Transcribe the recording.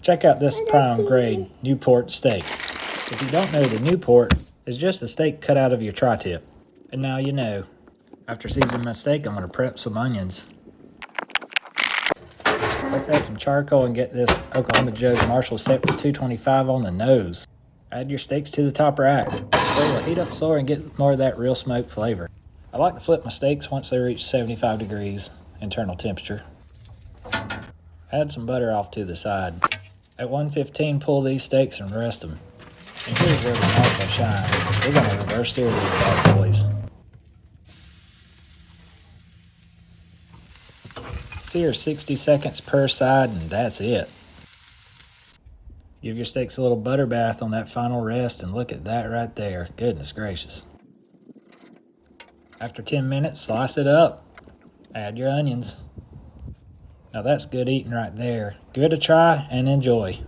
Check out this prime grade Newport steak. If you don't know, the Newport is just a steak cut out of your tri-tip. And now you know. After seasoning my steak, I'm going to prep some onions. Let's add some charcoal and get this Oklahoma Joe's Marshall set for 225 on the nose. Add your steaks to the top rack. They will heat up slower and get more of that real smoke flavor. I like to flip my steaks once they reach 75 degrees internal temperature. Add some butter off to the side. At 115, pull these steaks and rest them. And here's where the knife will shine. We're going to reverse sear these bad boys. Sear 60 seconds per side, and that's it. Give your steaks a little butter bath on that final rest, and look at that right there. Goodness gracious. After 10 minutes, slice it up. Add your onions. Now that's good eating right there. Give it a try and enjoy.